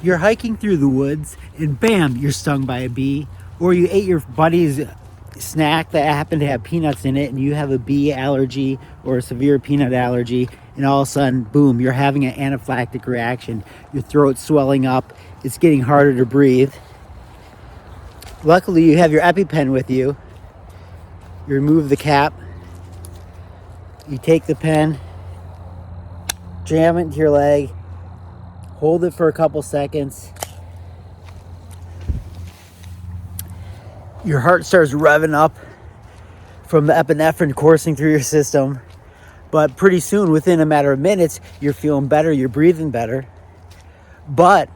You're hiking through the woods and bam, you're stung by a bee, or you ate your buddy's snack that happened to have peanuts in it and you have a bee allergy or a severe peanut allergy, and all of a sudden, boom, you're having an anaphylactic reaction. Your throat's swelling up, it's getting harder to breathe. Luckily, you have your EpiPen with you. You remove the cap, you take the pen, jam it into your leg, hold it for a couple seconds. Your heart starts revving up from the epinephrine coursing through your system. But pretty soon, within a matter of minutes, you're feeling better, you're breathing better. But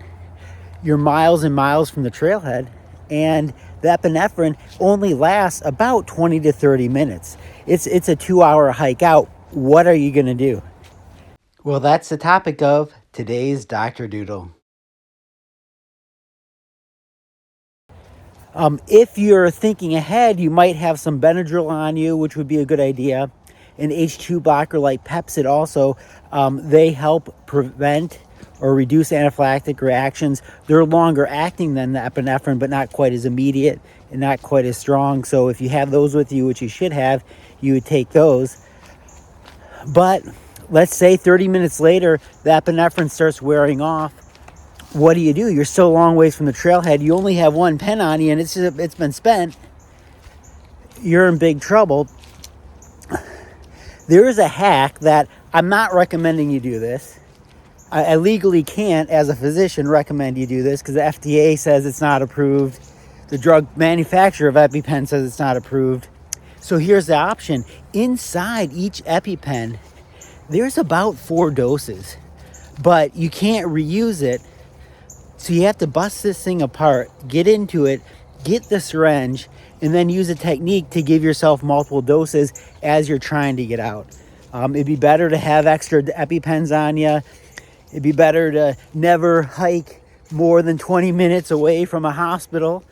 you're miles and miles from the trailhead, and the epinephrine only lasts about 20 to 30 minutes. It's a 2-hour hike out. What are you going to do? Well, that's the topic of today's Dr. Doodle. If you're thinking ahead, you might have some Benadryl on you, which would be a good idea. An H2 blocker like Pepcid also, they help prevent or reduce anaphylactic reactions. They're longer acting than the epinephrine, but not quite as immediate and not quite as strong. So if you have those with you, which you should have, you would take those. But let's say 30 minutes later, the epinephrine starts wearing off. What do? You're so long ways from the trailhead. You only have one pen on you and it's been spent. You're in big trouble. There is a hack that I'm not recommending you do this. I legally can't, as a physician, recommend you do this because the FDA says it's not approved. The drug manufacturer of EpiPen says it's not approved. So here's the option. Inside each EpiPen, there's about 4 doses, but you can't reuse it. So you have to bust this thing apart, get into it, get the syringe, and then use a technique to give yourself multiple doses as you're trying to get out. It'd be better to have extra EpiPens on you. It'd be better to never hike more than 20 minutes away from a hospital.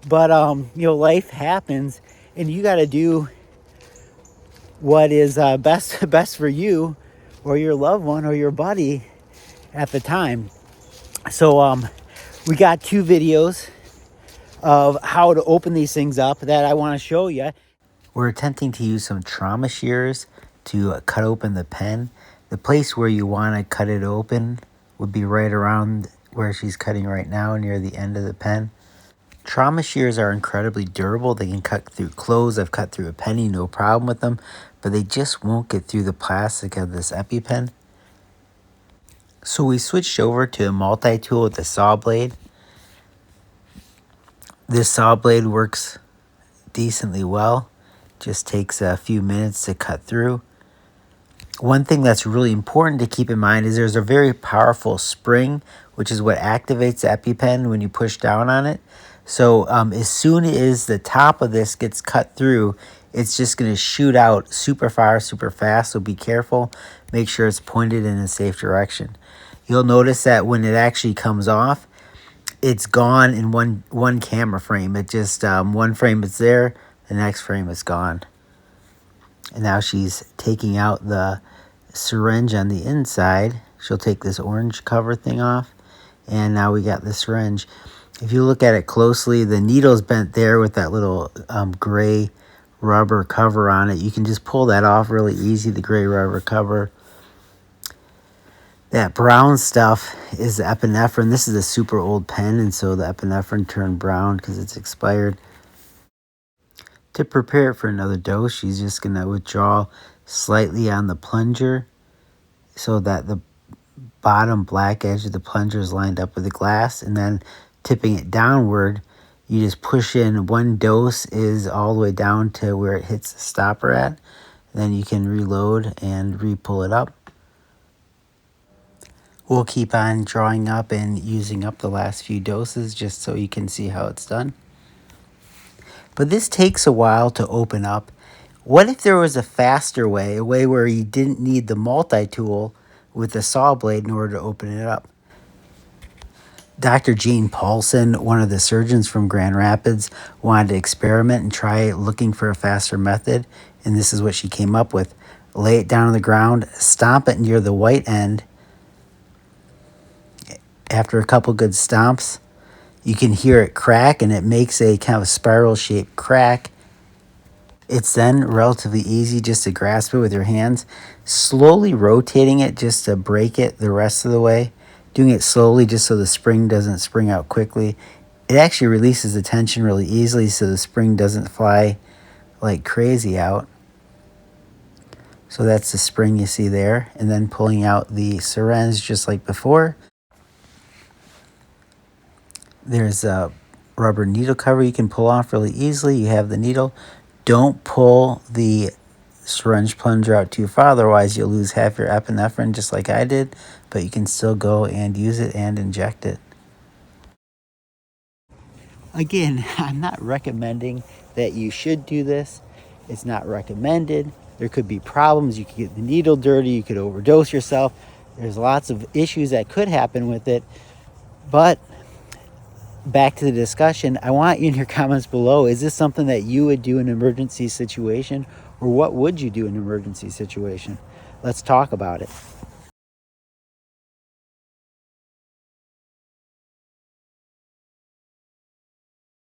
But, life happens, and you got to do what is best for you or your loved one or your buddy at the time. So we got 2 videos of how to open these things up that I want to show you. We're attempting to use some trauma shears to cut open the pen. The place where you want to cut it open would be right around where she's cutting right now, near the end of the pen. Trauma shears are incredibly durable. They can cut through clothes. I've cut through a penny, no problem with them, but they just won't get through the plastic of this EpiPen. So we switched over to a multi-tool with a saw blade. This saw blade works decently well. Just takes a few minutes to cut through. One thing that's really important to keep in mind is there's a very powerful spring, which is what activates the EpiPen when you push down on it. So as soon as the top of this gets cut through, it's just going to shoot out super far, super fast. So be careful. Make sure it's pointed in a safe direction. You'll notice that when it actually comes off, it's gone in one camera frame. It just, one frame is there, the next frame is gone. And now she's taking out the syringe on the inside. She'll take this orange cover thing off, and now we got the syringe. If you look at it closely, the needle's bent there with that little gray rubber cover on it. You can just pull that off really easy, the gray rubber cover. That brown stuff is the epinephrine. This is a super old pen, and so the epinephrine turned brown because it's expired. To prepare it for another dose, she's just going to withdraw slightly on the plunger so that the bottom black edge of the plunger is lined up with the glass, and then tipping it downward, you just push in. One dose is all the way down to where it hits the stopper at. Then you can reload and re-pull it up. We'll keep on drawing up and using up the last few doses just so you can see how it's done. But this takes a while to open up. What if there was a faster way, a way where you didn't need the multi-tool with the saw blade in order to open it up? Dr. Jean Paulson, one of the surgeons from Grand Rapids, wanted to experiment and try looking for a faster method, and this is what she came up with. Lay it down on the ground, stomp it near the white end, after a couple good stomps, you can hear it crack, and it makes a kind of spiral shaped crack. It's then relatively easy just to grasp it with your hands, slowly rotating it just to break it the rest of the way, doing it slowly just so the spring doesn't spring out quickly. It actually releases the tension really easily so the spring doesn't fly like crazy out. So that's the spring you see there, and then pulling out the syringe just like before. There's a rubber needle cover you can pull off really easily. You have the needle. Don't pull the syringe plunger out too far, otherwise you'll lose half your epinephrine just like I did, but you can still go and use it and inject it. Again, I'm not recommending that you should do this. It's not recommended. There could be problems. You could get the needle dirty. You could overdose yourself. There's lots of issues that could happen with it. But back to the discussion, I want you in your comments below, is this something that you would do in an emergency situation? Or what would you do in an emergency situation? Let's talk about it.